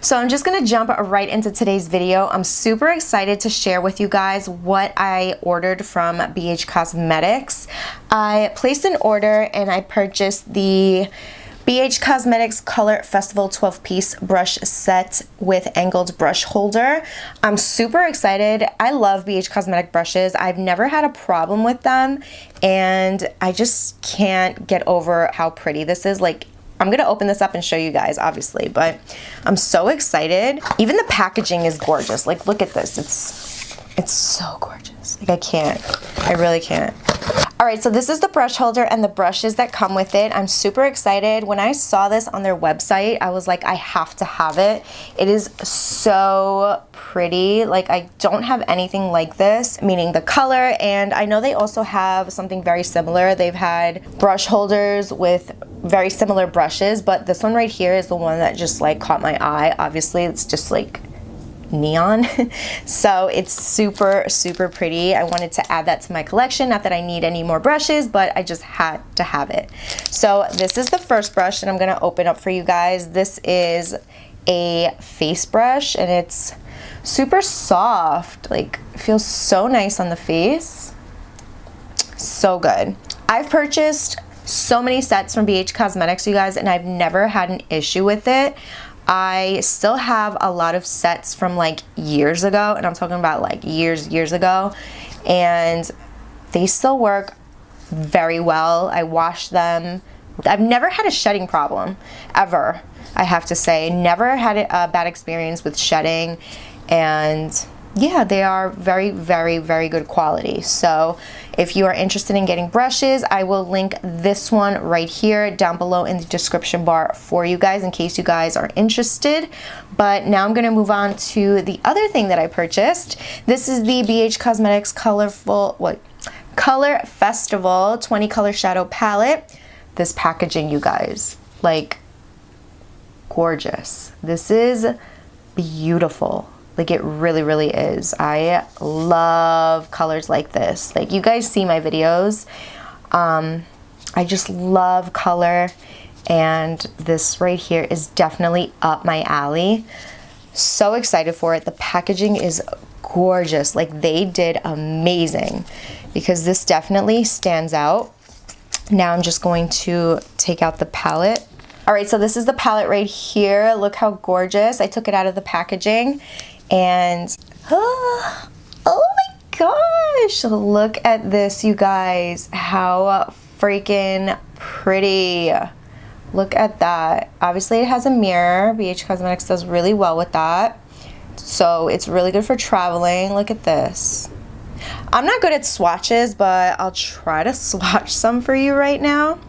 So I'm just gonna jump right into today's video. I'm super excited to share with you guys what I ordered from BH Cosmetics. I placed an order and I purchased the BH Cosmetics Color Festival 12-piece brush set with angled brush holder. I'm super excited. I love BH Cosmetic brushes. I've never had a problem with them, and I just can't get over how pretty this is. Like, I'm gonna open this up and show you guys, obviously, but I'm so excited. Even the packaging is gorgeous. Like, look at this. It's so gorgeous. Like, I really can't. All right, so this is the brush holder and the brushes that come with it. I'm super excited. When I saw this on their website, I was like, I have to have it. It is so pretty. Like, I don't have anything like this, meaning the color, and I know they also have something very similar. They've had brush holders with very similar brushes, but this one right here is the one that just like caught my eye. Obviously, it's just like neon. So it's super pretty. I wanted to add that to my collection. Not that I need any more brushes, but I just had to have it. So this is the first brush that I'm gonna open up for you guys. This is a face brush and it's super soft. Like, it feels so nice on the face. So good. I've purchased so many sets from BH Cosmetics, you guys, and I've never had an issue with it. I still have a lot of sets from like years ago, and I'm talking about like years ago, and they still work very well. I wash them. I've never had a shedding problem, ever, I have to say. Never had a bad experience with shedding, and yeah, they are very good quality. So if you are interested in getting brushes, I will link this one right here down below in the description bar for you guys in case you guys are interested. But now I'm gonna move on to the other thing that I purchased. This is the BH Cosmetics Color Festival 20 color shadow palette. This packaging, you guys, like, gorgeous. This is beautiful. Like, it really is. I love colors like this. Like, you guys see my videos. I just love color, and this right here is definitely up my alley. So excited for it. The packaging is gorgeous. Like, they did amazing because this definitely stands out. Now I'm just going to take out the palette. All right, so this is the palette right here. Look how gorgeous. I took it out of the packaging. And oh my gosh, look at this, you guys. How freaking pretty. Look at that. Obviously it has a mirror. BH Cosmetics does really well with that. So it's really good for traveling. Look at this. I'm not good at swatches, but I'll try to swatch some for you right now.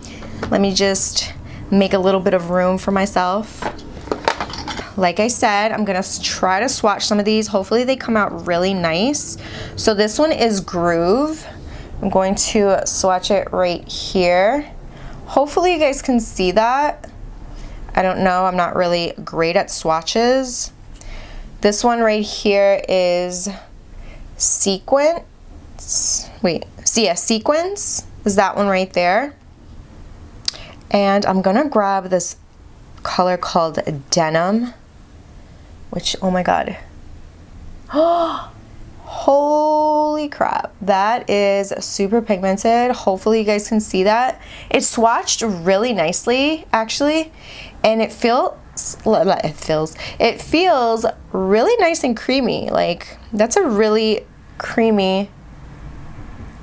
Let me just make a little bit of room for myself. Like I said, I'm gonna try to swatch some of these. Hopefully they come out really nice. So this one is Groove. I'm going to swatch it right here. Hopefully you guys can see that. I don't know, I'm not really great at swatches. This one right here is Sequence. Sequence is that one right there. And I'm gonna grab this color called Denim, which, oh my god, holy crap, that is super pigmented. Hopefully you guys can see that. It swatched really nicely, actually, and it feels really nice and creamy. Like, that's a really creamy,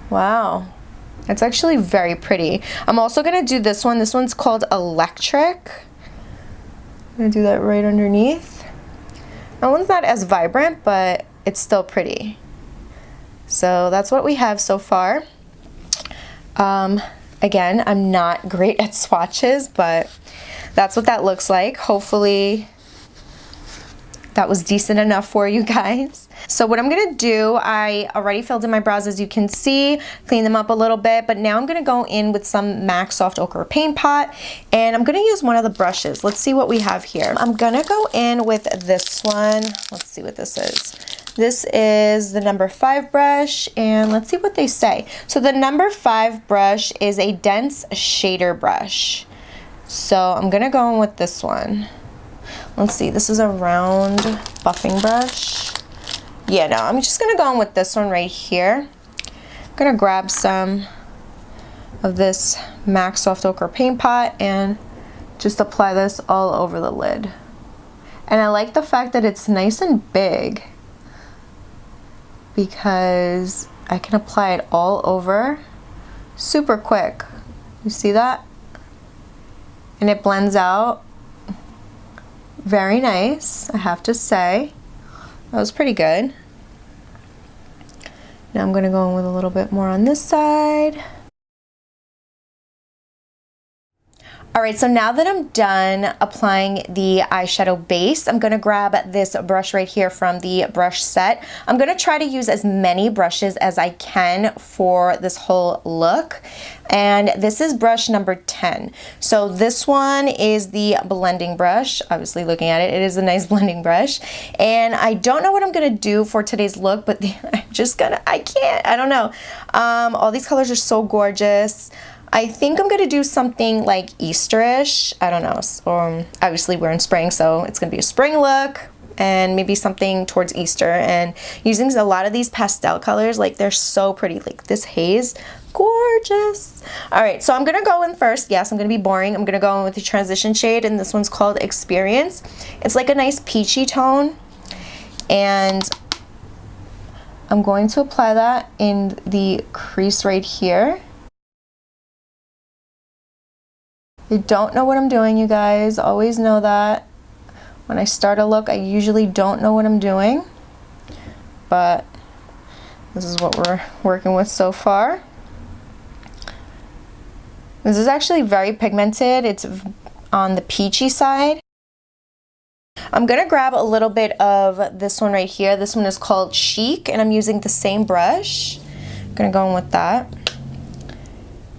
wow, it's actually very pretty. I'm also gonna do this one. This one's called Electric. I'm gonna do that right underneath. That one's not as vibrant, but it's still pretty. So that's what we have so far. Again, I'm not great at swatches, but that's what that looks like. Hopefully that was decent enough for you guys. So what I'm gonna do, I already filled in my brows, as you can see, clean them up a little bit, but now I'm gonna go in with some MAC Soft Ochre Paint Pot, and I'm gonna use one of the brushes. Let's see what we have here. I'm gonna go in with this one. Let's see what this is. This is the number 5 brush, and let's see what they say. So the number 5 brush is a dense shader brush. So I'm gonna go in with this one. Let's see, this is a round buffing brush. Yeah, no, I'm just gonna go in with this one right here. I'm gonna grab some of this MAC Soft Ochre paint pot and just apply this all over the lid. And I like the fact that it's nice and big because I can apply it all over super quick. You see that? And it blends out very nice, I have to say. That was pretty good. Now I'm gonna go in with a little bit more on this side. Alright, so now that I'm done applying the eyeshadow base, I'm going to grab this brush right here from the brush set. I'm going to try to use as many brushes as I can for this whole look. And this is brush number 10. So this one is the blending brush. Obviously looking at it, it is a nice blending brush. And I don't know what I'm going to do for today's look, but I'm just gonna, I don't know. All these colors are so gorgeous. I think I'm gonna do something like Easterish. I don't know. Or obviously we're in spring, so it's gonna be a spring look, and maybe something towards Easter. And using a lot of these pastel colors, like they're so pretty. Like this haze, gorgeous. All right, so I'm gonna go in first. Yes, I'm gonna be boring. I'm gonna go in with the transition shade, and this one's called Experience. It's like a nice peachy tone, and I'm going to apply that in the crease right here. I don't know what I'm doing, you guys. Always know that. When I start a look, I usually don't know what I'm doing. But this is what we're working with so far. This is actually very pigmented. It's on the peachy side. I'm going to grab a little bit of this one right here. This one is called Chic, and I'm using the same brush. I'm going to go in with that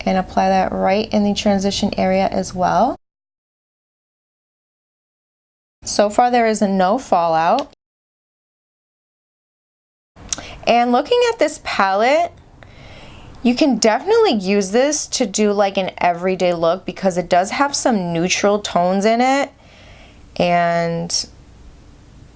and apply that right in the transition area as well. So far there is no fallout. And looking at this palette, you can definitely use this to do like an everyday look because it does have some neutral tones in it, and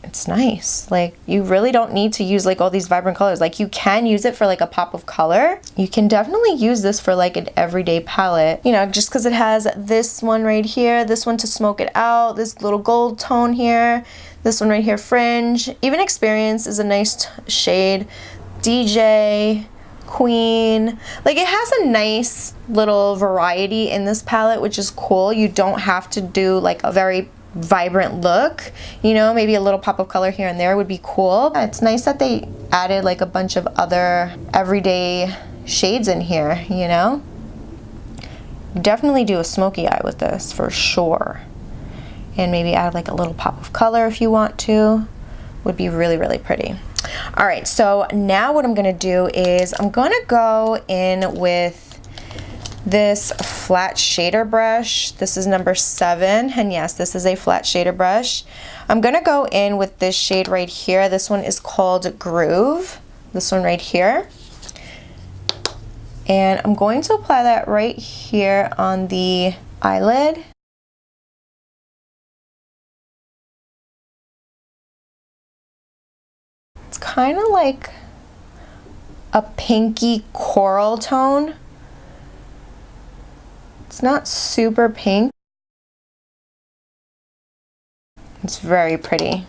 it's nice. Like you really don't need to use like all these vibrant colors. Like you can use it for like a pop of color. You can definitely use this for like an everyday palette, you know, just because it has this one right here, this one to smoke it out, this little gold tone here, this one right here, Fringe. Even Experience is a nice shade. DJ, Queen. Like it has a nice little variety in this palette, which is cool. You don't have to do like a very vibrant look, you know, maybe a little pop of color here and there would be cool. It's nice that they added like a bunch of other everyday shades in here, you know. Definitely do a smoky eye with this for sure, and maybe add like a little pop of color if you want to. Would be really, really pretty. All right, so now what I'm gonna do is I'm gonna go in with this flat shader brush. This is number 7, and yes, this is a flat shader brush. I'm gonna go in with this shade right here. This one is called Groove, this one right here. And I'm going to apply that right here on the eyelid. It's kind of like a pinky coral tone. It's not super pink. It's very pretty.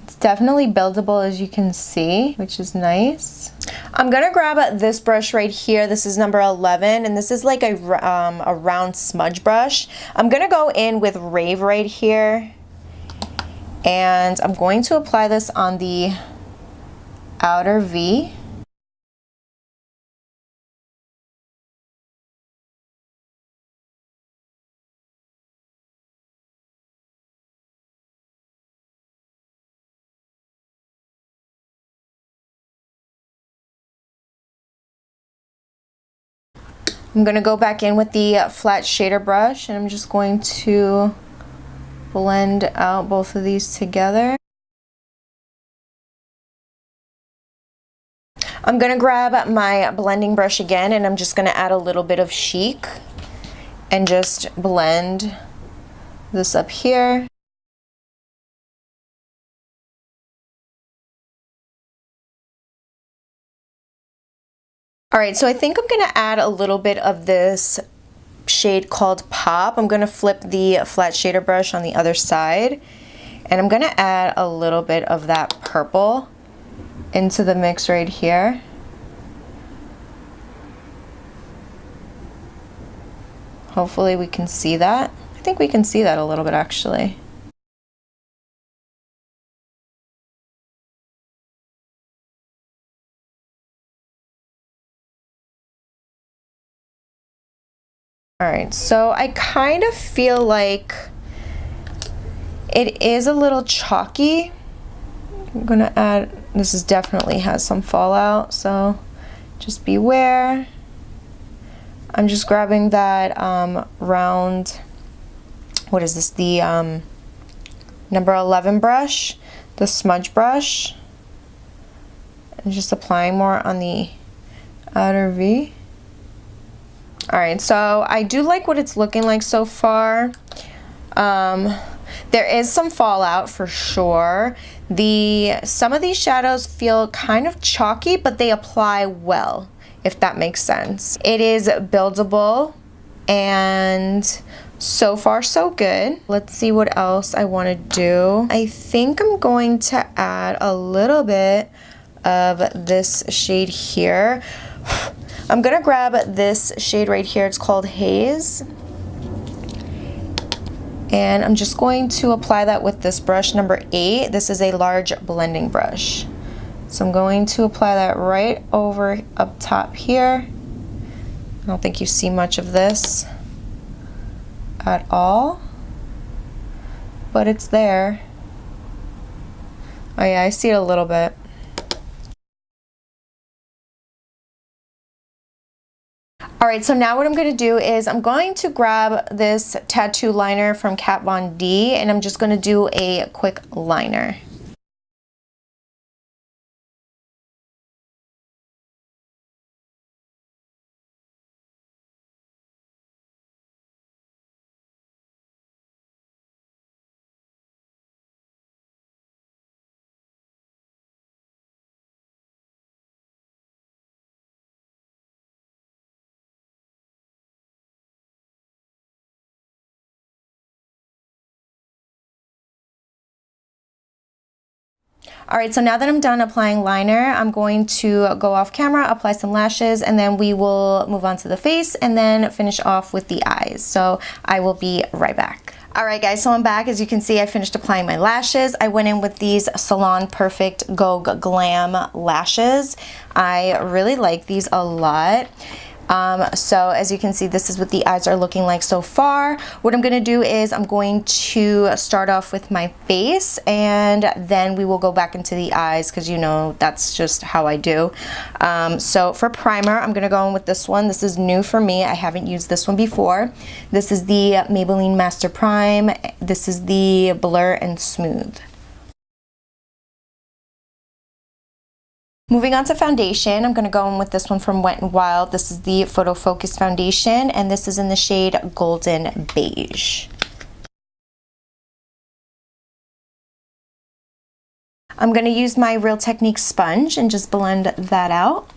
It's definitely buildable, as you can see, which is nice. I'm gonna grab this brush right here. This is number 11, and this is like a round smudge brush. I'm gonna go in with Rave right here, and I'm going to apply this on the outer V. I'm going to go back in with the flat shader brush, and I'm just going to blend out both of these together. I'm going to grab my blending brush again, and I'm just going to add a little bit of Chic and just blend this up here. All right, so I think I'm gonna add a little bit of this shade called Pop. I'm gonna flip the flat shader brush on the other side, and I'm gonna add a little bit of that purple into the mix right here. Hopefully we can see that. I think we can see that a little bit actually. All right, so I kind of feel like it is a little chalky. I'm gonna add, this is definitely has some fallout, so just beware. I'm just grabbing that round, what is this, the number 11 brush, the smudge brush, and just applying more on the outer V. All right, so I do like what it's looking like so far. There is some fallout for sure. Some of these shadows feel kind of chalky, but they apply well, if that makes sense. It is buildable, and so far so good. Let's see what else I want to do. I think I'm going to add a little bit of this shade here. I'm gonna grab this shade right here. It's called Haze. And I'm just going to apply that with this brush, number 8. This is a large blending brush. So I'm going to apply that right over up top here. I don't think you see much of this at all, but it's there. Oh yeah, I see it a little bit. All right, so now what I'm going to do is I'm going to grab this tattoo liner from Kat Von D, and I'm just going to do a quick liner. All right, so now that I'm done applying liner, I'm going to go off camera, apply some lashes, and then we will move on to the face and then finish off with the eyes. So I will be right back. All right guys, so I'm back. As you can see, I finished applying my lashes. I went in with these Salon Perfect Go Glam lashes. I really like these a lot. So as you can see, this is what the eyes are looking like so far. What I'm going to do is I'm going to start off with my face, and then we will go back into the eyes because, you know, that's just how I do. So for primer, I'm going to go in with this one. This is new for me. I haven't used this one before. This is the Maybelline Master Prime. This is the Blur and Smooth. Moving on to foundation, I'm going to go in with this one from Wet n Wild. This is the Photo Focus Foundation, and this is in the shade Golden Beige. I'm going to use my Real Technique sponge and just blend that out.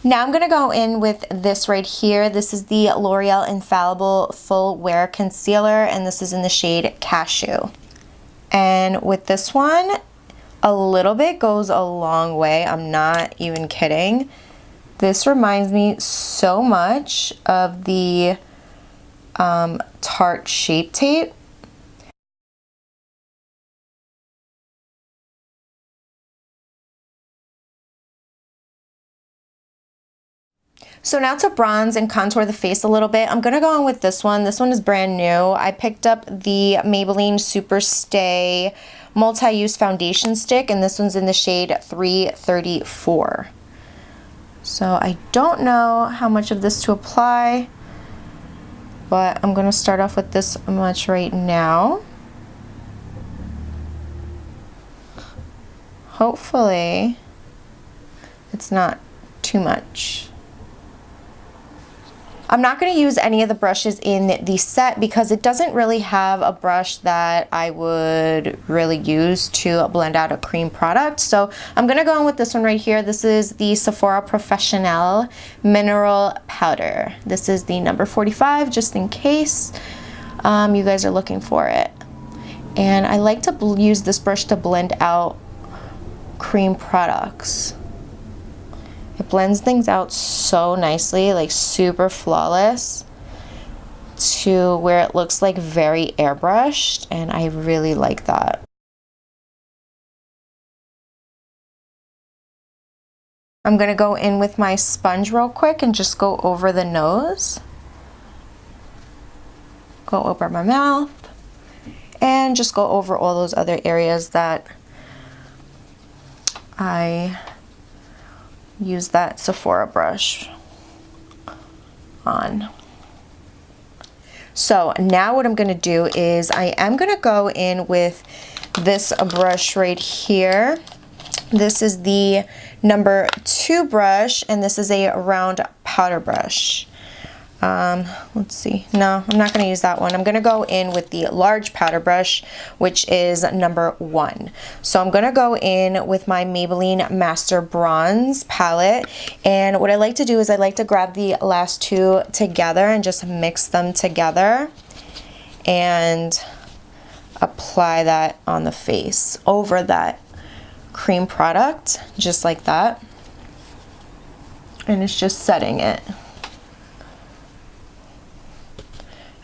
Now I'm going to go in with this right here. This is the L'Oreal Infallible Full Wear Concealer, and this is in the shade Cashew. And with this one, a little bit goes a long way. I'm not even kidding. This reminds me so much of the Tarte Shape Tape. So now to bronze and contour the face a little bit. I'm going to go in with this one. This one is brand new. I picked up the Maybelline Super Stay Multi-Use Foundation Stick, and this one's in the shade 334. So I don't know how much of this to apply, but I'm going to start off with this much right now. Hopefully it's not too much. I'm not going to use any of the brushes in the set because it doesn't really have a brush that I would really use to blend out a cream product. So I'm going to go in with this one right here. This is the Sephora Professional Mineral Powder. This is the number 45, just in case you guys are looking for it. And I like to use this brush to blend out cream products. It blends things out so nicely, like super flawless, to where it looks like very airbrushed, and I really like that. I'm gonna go in with my sponge real quick and just go over the nose, go over my mouth, and just go over all those other areas that I use that Sephora brush on. So now what I'm going to do is I am going to go in with this brush right here. This is the number 2 brush, and this is a round powder brush. Let's see. No, I'm not going to use that one. I'm going to go in with the large powder brush, which is number 1. So I'm going to go in with my Maybelline Master Bronze palette. And what I like to do is I like to grab the last 2 together and just mix them together and apply that on the face over that cream product, just like that. And it's just setting it.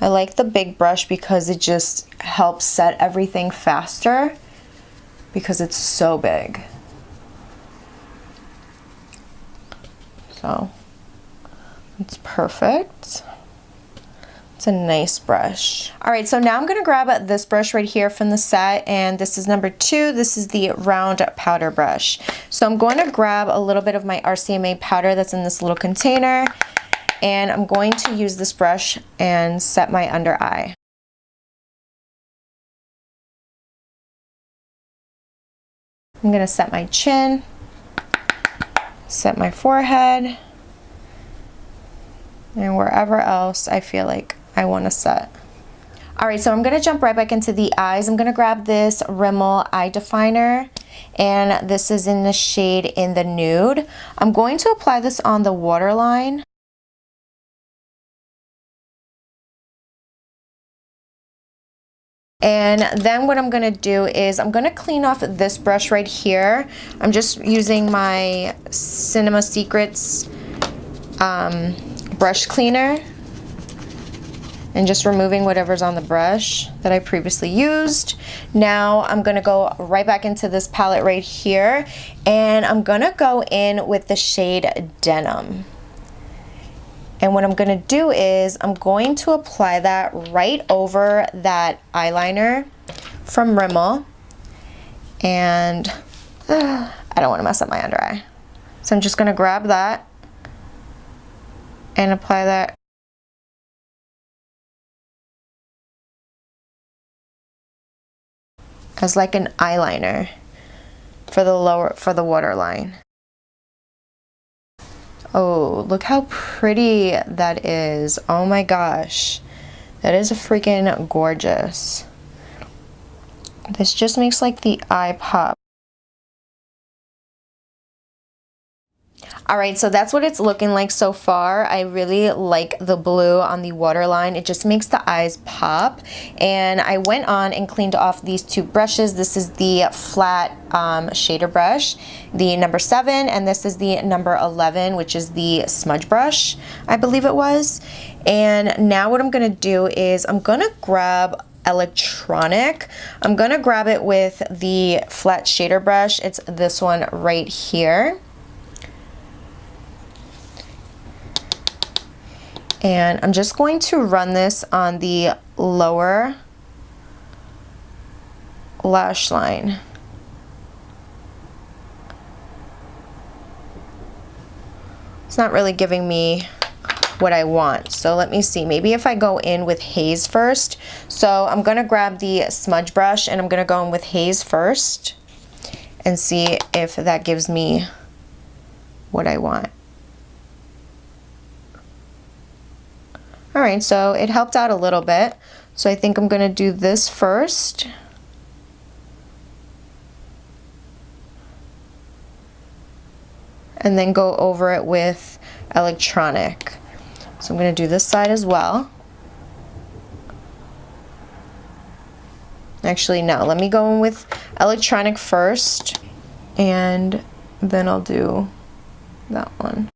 I like the big brush because it just helps set everything faster because it's so big. So it's perfect. It's a nice brush. All right, so now I'm gonna grab this brush right here from the set, and this is number 2. This is the round powder brush. So I'm going to grab a little bit of my RCMA powder that's in this little container, and I'm going to use this brush and set my under eye. I'm gonna set my chin, set my forehead, and wherever else I feel like I want to set. All right, so I'm gonna jump right back into the eyes. I'm gonna grab this Rimmel eye definer, and this is in the shade In the Nude. I'm going to apply this on the waterline. And then what I'm gonna do is I'm gonna clean off this brush right here. I'm just using my Cinema Secrets brush cleaner and just removing whatever's on the brush that I previously used. Now I'm gonna go right back into this palette right here, and I'm gonna go in with the shade Denim. And what I'm gonna do is I'm going to apply that right over that eyeliner from Rimmel. And I don't wanna mess up my under eye. So I'm just gonna grab that and apply that as like an eyeliner for the waterline. Oh, look how pretty that is. Oh my gosh. That is freaking gorgeous. This just makes like the eye pop. All right, so that's what it's looking like so far. I really like the blue on the waterline. It just makes the eyes pop. And I went on and cleaned off these 2 brushes. This is the flat shader brush, the number 7, and this is the number 11, which is the smudge brush, I believe it was. And now what I'm gonna do is I'm gonna grab Electronic. I'm gonna grab it with the flat shader brush. It's this one right here. And I'm just going to run this on the lower lash line. It's not really giving me what I want. So let me see, maybe if I go in with Haze first. So I'm gonna grab the smudge brush and I'm gonna go in with Haze first and see if that gives me what I want. All right, so it helped out a little bit. So I think I'm gonna do this first. And then go over it with electronic. So I'm gonna do this side as well. Actually, no, let me go in with electronic first, and then I'll do that one.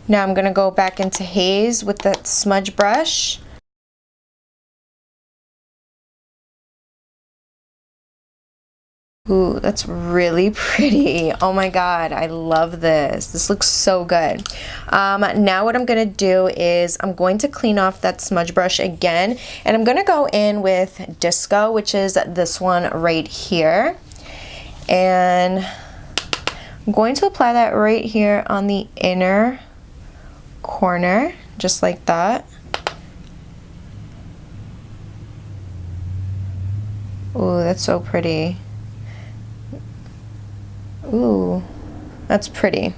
Now I'm gonna go back into haze with that smudge brush. Ooh, that's really pretty. Oh my God, I love this. This looks so good. Now what I'm gonna do is I'm going to clean off that smudge brush again, and I'm gonna go in with Disco, which is this one right here. And I'm going to apply that right here on the inner corner, just like that. Ooh, that's so pretty. Ooh, that's pretty.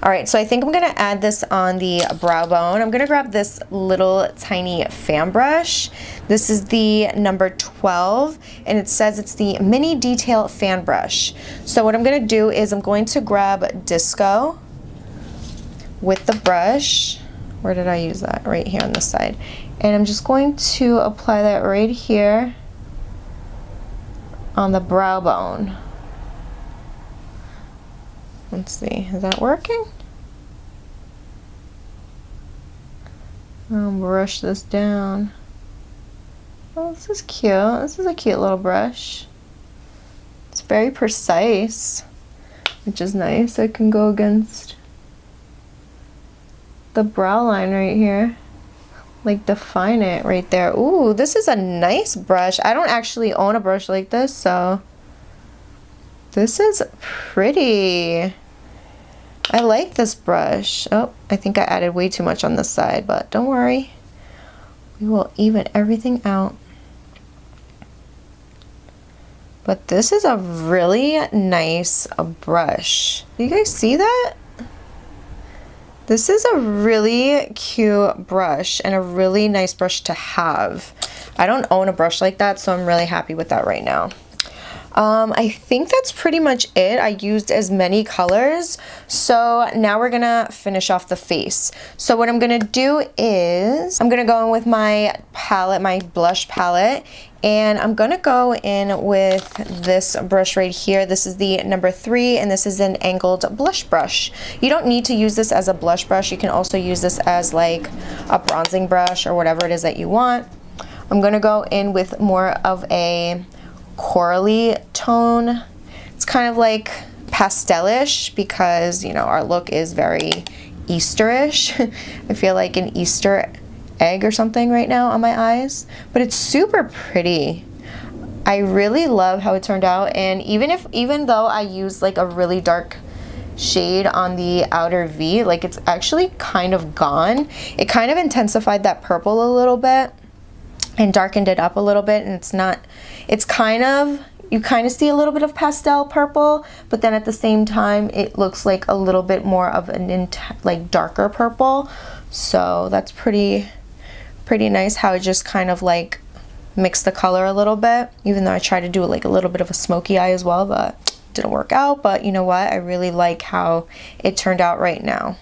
All right, so I think I'm gonna add this on the brow bone. I'm gonna grab this little tiny fan brush. This is the number 12, and it says it's the mini detail fan brush. So what I'm gonna do is I'm going to grab Disco with the brush. Where did I use that? Right here on this side. And I'm just going to apply that right here on the brow bone. Let's see, is that working? I'll brush this down. Oh, this is cute. This is a cute little brush. It's very precise, which is nice. I can go against the brow line right here. Like define it right there. Ooh, this is a nice brush. I don't actually own a brush like this, so this is pretty. I like this brush. Oh, I think I added way too much on this side, but don't worry. We will even everything out. But this is a really nice brush. Do you guys see that? This is a really cute brush and a really nice brush to have. I don't own a brush like that, so I'm really happy with that right now. I think that's pretty much it. I used as many colors. So now we're gonna finish off the face. So what I'm gonna do is I'm gonna go in with my palette, my blush palette, and I'm gonna go in with this brush right here. This is the number 3, and this is an angled blush brush. You don't need to use this as a blush brush. You can also use this as like a bronzing brush or whatever it is that you want. I'm gonna go in with more of a corally tone. It's kind of like pastelish because, you know, our look is very Easterish. I feel like an Easter egg or something right now on my eyes, but it's super pretty. I really love how it turned out, and even though I used like a really dark shade on the outer V, like it's actually kind of gone. It kind of intensified that purple a little bit and darkened it up a little bit, and it's kind of, you kind of see a little bit of pastel purple, but then at the same time it looks like a little bit more of an like darker purple. So that's pretty nice how it just kind of like mixed the color a little bit, even though I tried to do like a little bit of a smoky eye as well, but didn't work out. But you know what, I really like how it turned out right now.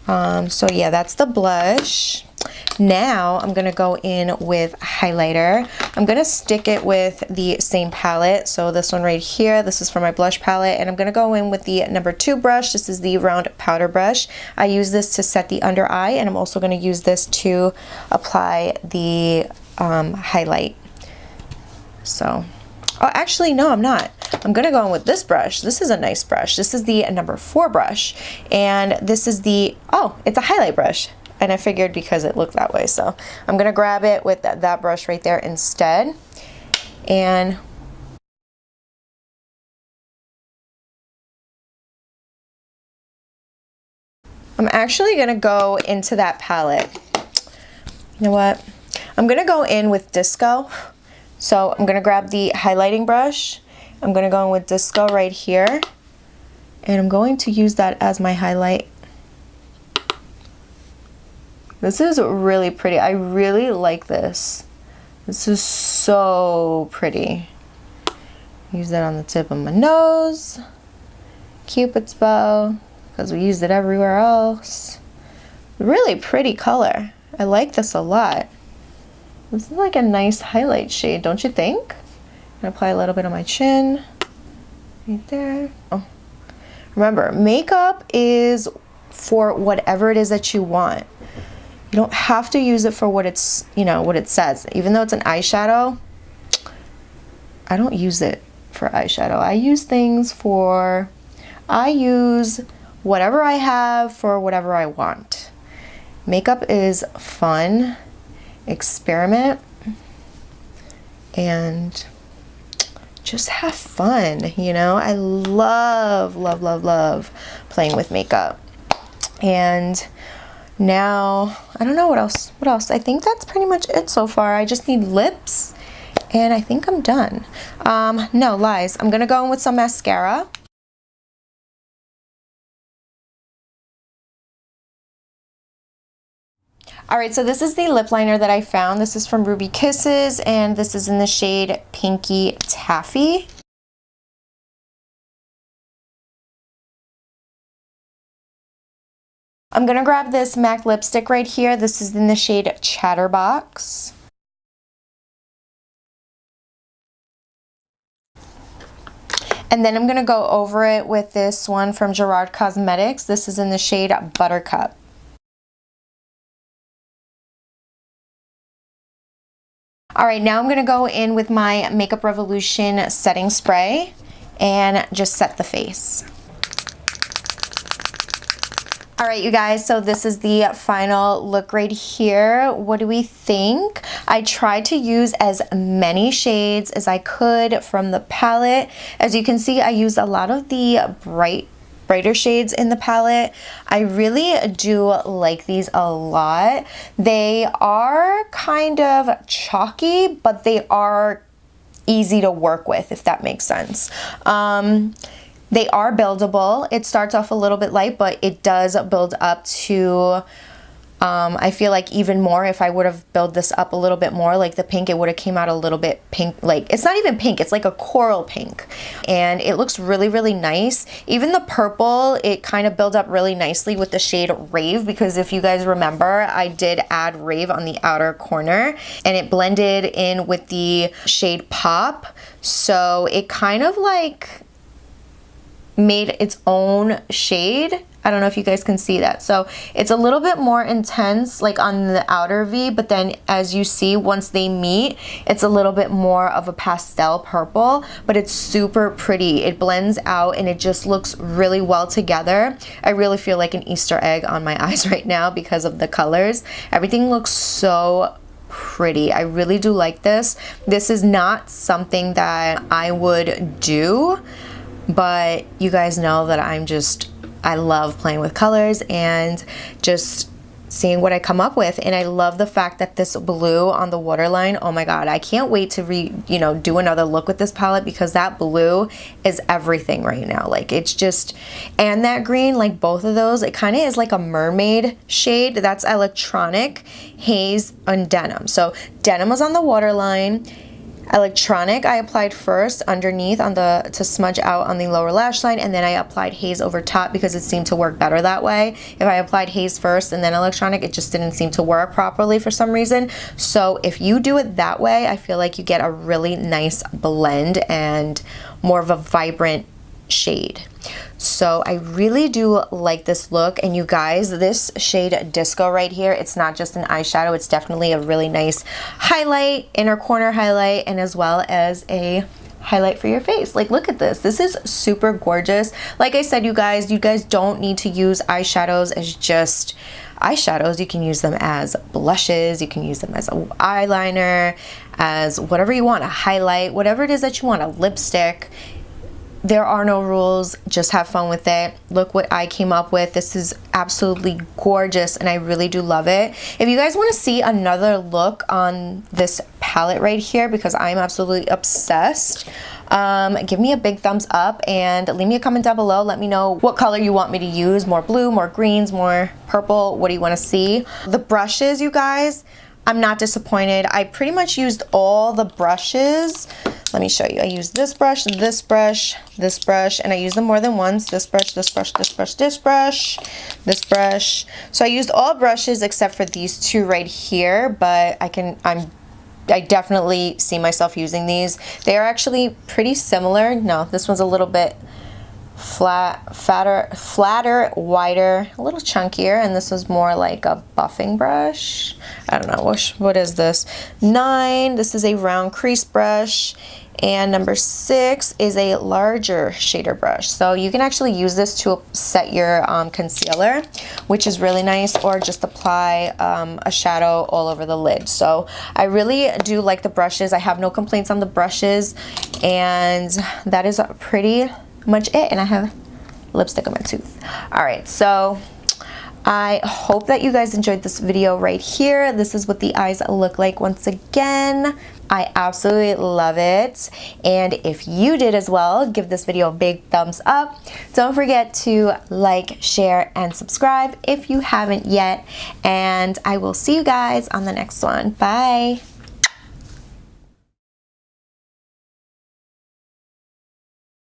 So yeah, that's the blush. Now I'm gonna go in with highlighter. I'm gonna stick it with the same palette. So this one right here, this is for my blush palette, and I'm gonna go in with the number 2 brush. This is the round powder brush. I use this to set the under eye, and I'm also gonna use this to apply the highlight. So, oh, actually, no, I'm not. I'm gonna go in with this brush. This is a nice brush. This is the number 4 brush, and this is the, oh, it's a highlight brush. And I figured because it looked that way, so I'm gonna grab it with that brush right there instead. And I'm actually gonna go into that palette. You know what? I'm gonna go in with Disco. So I'm gonna grab the highlighting brush. I'm gonna go in with Disco right here. And I'm going to use that as my highlight. This is really pretty. I really like this. This is so pretty. Use that on the tip of my nose. Cupid's bow, because we used it everywhere else. Really pretty color. I like this a lot. This is like a nice highlight shade, don't you think? I'm gonna apply a little bit on my chin. Right there. Oh. Remember, makeup is for whatever it is that you want. You don't have to use it for what it's, you know, what it says. Even though it's an eyeshadow, I don't use it for eyeshadow. I use whatever I have for whatever I want. Makeup is fun, experiment, and just have fun, you know? I love, love, love, love playing with makeup. And now, I don't know what else. I think that's pretty much it so far. I just need lips, and I think I'm done. No, lies. I'm gonna go in with some mascara. Alright, so this is the lip liner that I found. This is from Ruby Kisses, and this is in the shade Pinky Taffy. I'm gonna grab this MAC lipstick right here. This is in the shade Chatterbox. And then I'm gonna go over it with this one from BHCOSMETICS. This is in the shade Buttercup. Alright, now I'm going to go in with my Makeup Revolution setting spray and just set the face. Alright, you guys, so this is the final look right here. What do we think? I tried to use as many shades as I could from the palette. As you can see, I used a lot of the brighter shades in the palette. I really do like these a lot. They are kind of chalky, but they are easy to work with, if that makes sense. They are buildable. It starts off a little bit light, but it does build up to, I feel like even more. If I would have built this up a little bit more, like the pink, it would have came out a little bit pink. Like, it's not even pink, it's like a coral pink. And it looks really, really nice. Even the purple, it kind of builds up really nicely with the shade Rave, because if you guys remember, I did add Rave on the outer corner, and it blended in with the shade Pop. So it kind of like made its own shade. I don't know if you guys can see that. So it's a little bit more intense like on the outer V, but then as you see, once they meet, it's a little bit more of a pastel purple, but it's super pretty. It blends out and it just looks really well together. I really feel like an Easter egg on my eyes right now because of the colors. Everything looks so pretty. I really do like this. This is not something that I would do, but you guys know that I love playing with colors and just seeing what I come up with. And I love the fact that this blue on the waterline, oh my god, I can't wait to do another look with this palette, because that blue is everything right now. Like, it's just, and that green, like both of those, it kind of is like a mermaid shade. That's Electronic, Haze, and Denim. So Denim was on the waterline. Electronic I applied first underneath on to smudge out on the lower lash line, and then I applied Haze over top because it seemed to work better that way. If I applied Haze first and then Electronic, it just didn't seem to work properly for some reason. So if you do it that way, I feel like you get a really nice blend and more of a vibrant shade. So I really do like this look. And you guys, this shade Disco right here, it's not just an eyeshadow, it's definitely a really nice highlight, inner corner highlight, and as well as a highlight for your face. Like, look at this. This is super gorgeous. Like I said, you guys don't need to use eyeshadows as just eyeshadows. You can use them as blushes, you can use them as an eyeliner, as whatever you want, a highlight, whatever it is that you want, a lipstick. There are no rules, just have fun with it. Look what I came up with. This is absolutely gorgeous and I really do love it. If you guys want to see another look on this palette right here because I'm absolutely obsessed. Give me a big thumbs up and leave me a comment down below. Let me know what color you want me to use. More blue, more greens, more purple. What do you want to see? The brushes, you guys, I'm not disappointed. I pretty much used all the brushes. Let me show you. I used this brush, this brush, this brush, and I used them more than once. This brush, this brush, this brush, this brush, this brush. So I used all brushes except for these two right here, but I definitely see myself using these. They are actually pretty similar. No, this one's a little bit flatter, wider, a little chunkier, and this was more like a buffing brush. I don't know, what is this? 9, this is a round crease brush, and number 6 is a larger shader brush. So you can actually use this to set your concealer, which is really nice, or just apply a shadow all over the lid. So I really do like the brushes. I have no complaints on the brushes, and that is pretty much it. And I have lipstick on my tooth. All right, so I hope that you guys enjoyed this video right here. This is what the eyes look like once again. I absolutely love it, and if you did as well, give this video a big thumbs up. Don't forget to like, share, and subscribe if you haven't yet, and I will see you guys on the next one. Bye.